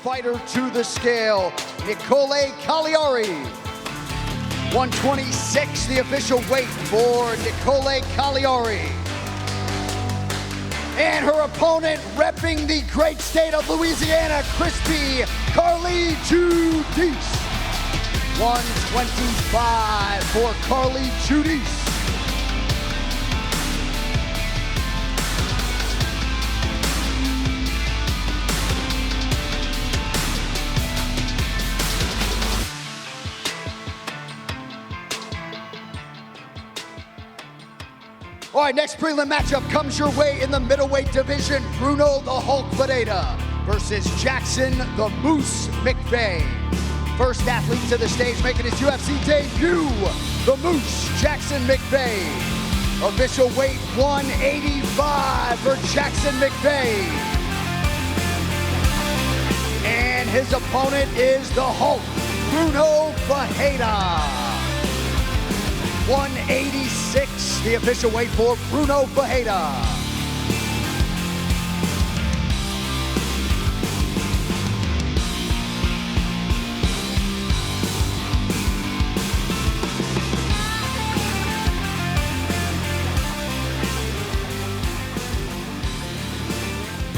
fighter to the scale, Nicole Cagliari. 126, the official weight for Nicole Cagliari. And her opponent, repping the great state of Louisiana, crispy Carly Judice. 125 for Carly Judice. All right, next prelim matchup comes your way in the middleweight division. Bruno the Hulk Pineda versus Jackson the Moose McVeigh. First athlete to the stage making his UFC debut, the Moose, Jackson McVeigh. Official weight 185 for Jackson McVeigh. And his opponent is the Hulk, Bruno Pineda. 186, the official weight for Bruno Pineda.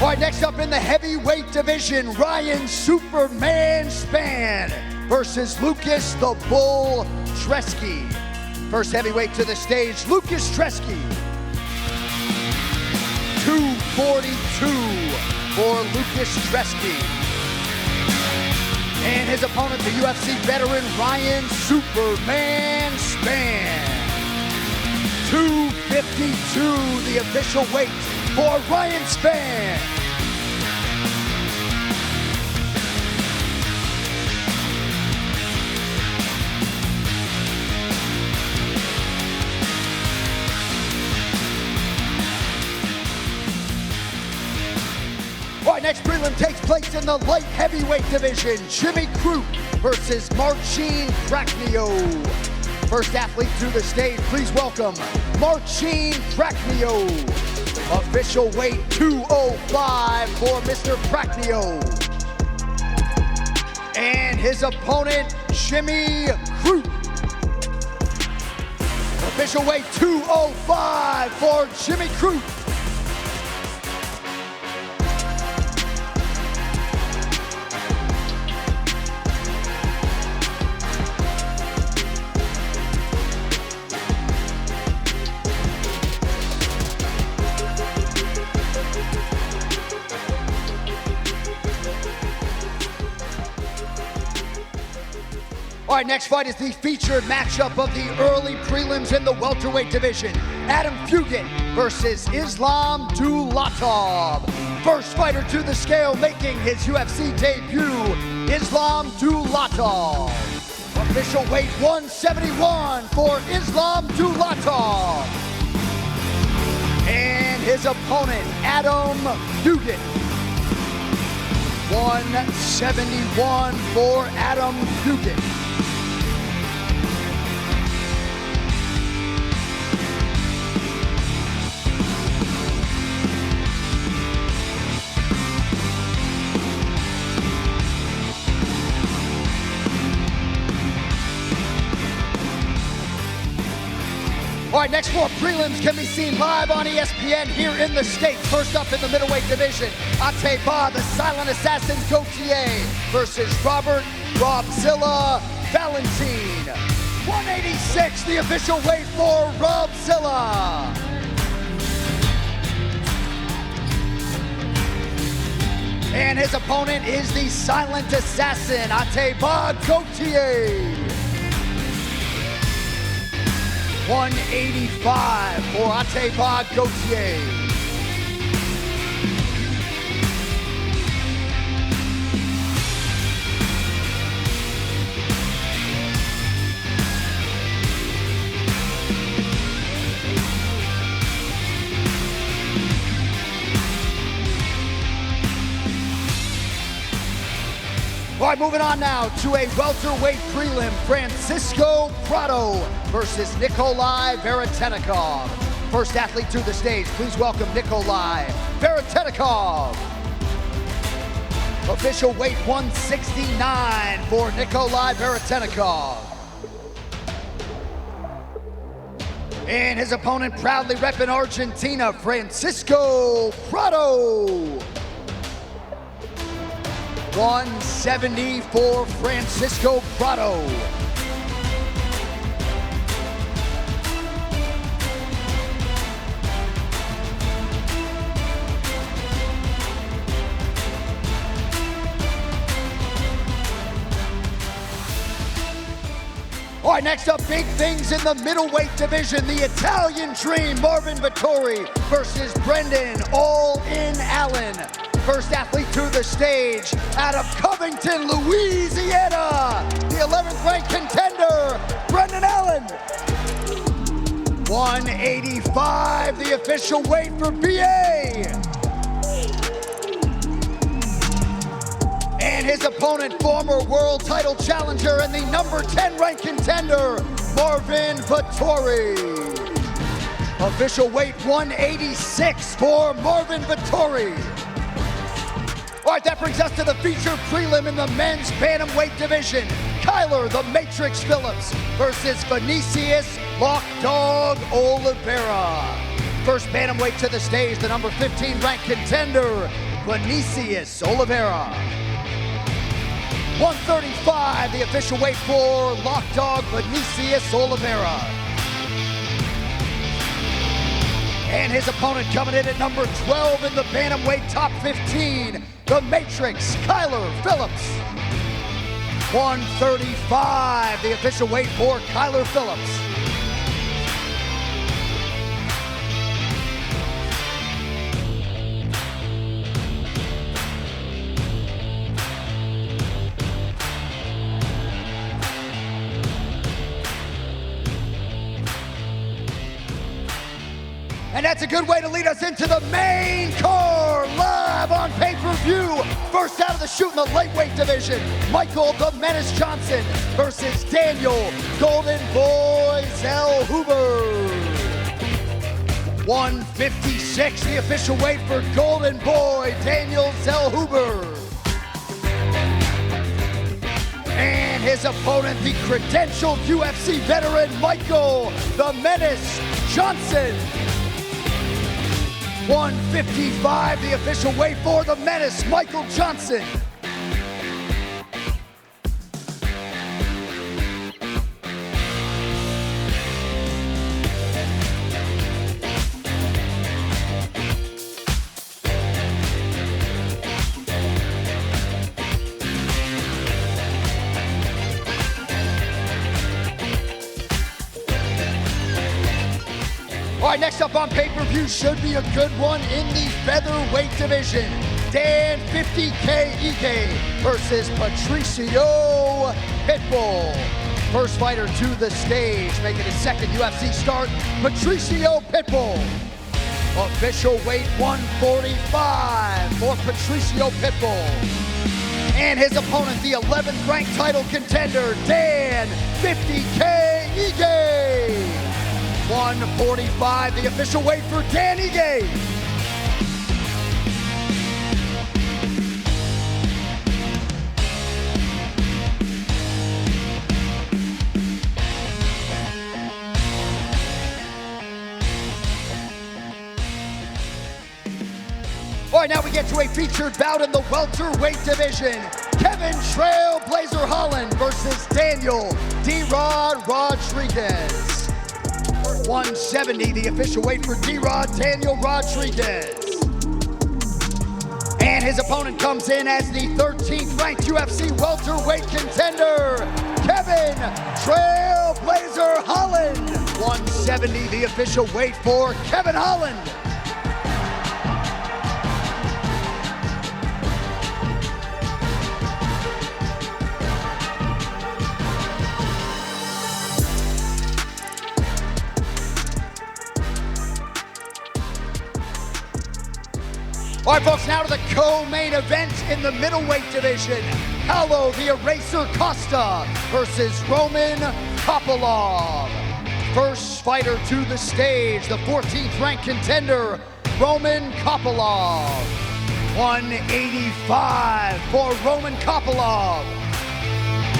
All right, next up in the heavyweight division, Ryan Superman Spann versus Lucas the Bull Treski. First heavyweight to the stage, Lucas Treski. 242 for Lucas Treski. And his opponent, the UFC veteran, Ryan Superman Spann. 252, the official weight for Ryan Spann. All right, next prelim takes place in the light heavyweight division. Jimmy Crute versus Marcin Prachnio. First athlete to the stage, please welcome Marcin Prachnio. Official weight 205 for Mr. Prachnio. And his opponent, Jimmy Crute. Official weight 205 for Jimmy Crute. All right, next fight is the featured matchup of the early prelims in the welterweight division. Adam Fugit versus Islam Dulatov. First fighter to the scale making his UFC debut, Islam Dulatov. Official weight 171 for Islam Dulatov. And his opponent, Adam Fugit. 171 for Adam Fugit. All right, next four prelims can be seen live on ESPN here in the States. First up in the middleweight division, Ateba, the Silent Assassin Gauthier versus Robert Robzilla Valentin. 186, the official weight for Robzilla. And his opponent is the Silent Assassin, Ateba Gauthier. 185 for Ateba Gauthier. All right, moving on now to a welterweight prelim. Francisco Prado versus Nikolai Veretennikov. First athlete to the stage, please welcome Nikolai Veretennikov. Official weight 169 for Nikolai Veretennikov. And his opponent, proudly repping Argentina, Francisco Prado. 170 for Francisco Prado. All right, next up, big things in the middleweight division. The Italian Dream, Marvin Vettori versus Brendan All-In Allen. First athlete to the stage, out of Covington, Louisiana, the 11th ranked contender, Brendan Allen. 185, the official weight for BA. And his opponent, former world title challenger and the number 10 ranked contender, Marvin Vettori. Official weight 186 for Marvin Vettori. All right, that brings us to the featured prelim in the men's bantamweight division. Kyler the Matrix Phillips versus Vinicius Lock Dog Oliveira. First bantamweight to the stage, the number 15 ranked contender, Vinicius Oliveira. 135, the official weight for Lock Dog Vinicius Oliveira. And his opponent coming in at number 12 in the bantamweight top 15, the Matrix, Kyler Phillips. 135, the official weight for Kyler Phillips. And that's a good way to lead us into the main card, live on pay-per-view. First out of the chute in the lightweight division, Michael the Menace Johnson versus Daniel Golden Boy Zellhuber. 156, the official weight for Golden Boy Daniel Zellhuber. And his opponent, the credentialed UFC veteran, Michael the Menace Johnson. 155, the official weight for the Menace, Michael Johnson. All right, next up on pay-per-view should be a good one in the featherweight division. Dan 50K Ige versus Patricio Pitbull. First fighter to the stage, making his second UFC start, Patricio Pitbull. Official weight 145 for Patricio Pitbull. And his opponent, the 11th ranked title contender, Dan 50K Ige. 145, the official weight for Dan Ige. All right, now we get to a featured bout in the welterweight division. Kevin Trailblazer Holland versus Daniel D-Rod Rodriguez. 170, the official weight for D-Rod, Daniel Rodriguez. And his opponent comes in as the 13th ranked UFC welterweight contender, Kevin Trailblazer Holland. 170, the official weight for Kevin Holland. All right, folks, now to the co-main event in the middleweight division. Paulo the Eraser Costa versus Roman Kopylov. First fighter to the stage, the 14th ranked contender, Roman Kopylov. 185 for Roman Kopylov.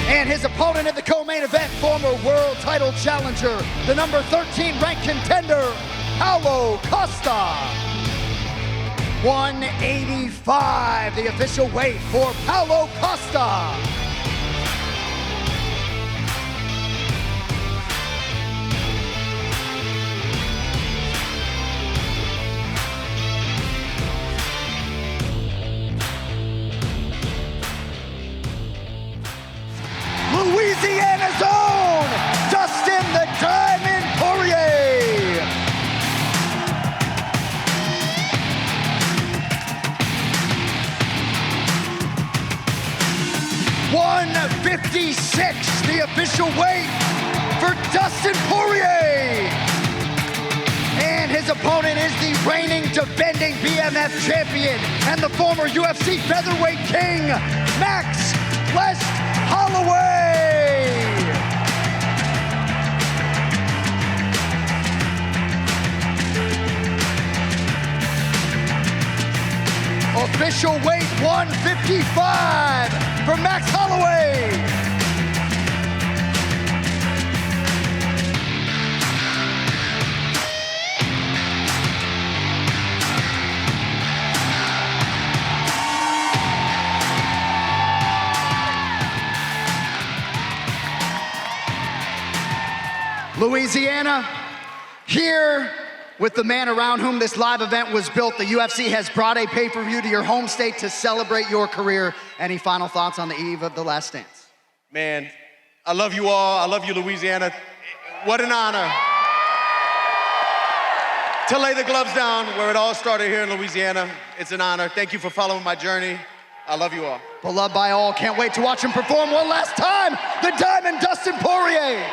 And his opponent in the co-main event, former world title challenger, the number 13 ranked contender, Paulo Costa. 185, the official weight for Paulo Costa. Louisiana's own Dustin the Diamond Poirier. $156, the official weight for Dustin Poirier. And his opponent is the reigning defending BMF champion and the former UFC featherweight king, Max Holloway. Official weight 155 for Max Holloway. Louisiana, here with the man around whom this live event was built, the UFC has brought a pay-per-view to your home state to celebrate your career. Any final thoughts on the eve of the last dance? Man, I love you all. I love you, Louisiana. What an honor to lay the gloves down where it all started here in Louisiana. It's an honor. Thank you for following my journey. I love you all. Beloved by all. Can't wait to watch him perform one last time. The Diamond Dustin Poirier.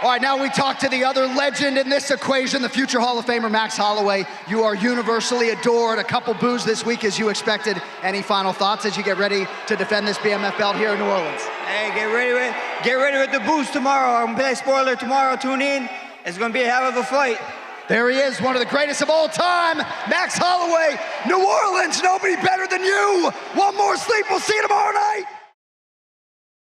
All right, now we talk to the other legend in this equation, the future Hall of Famer, Max Holloway. You are universally adored. A couple boos this week as you expected. Any final thoughts as you get ready to defend this BMF belt here in New Orleans? Hey, get ready with the boos tomorrow. I'm gonna play spoiler tomorrow. Tune in. It's gonna be a hell of a fight. There he is, one of the greatest of all time, Max Holloway. New Orleans, nobody better than you. One more sleep, we'll see you tomorrow night.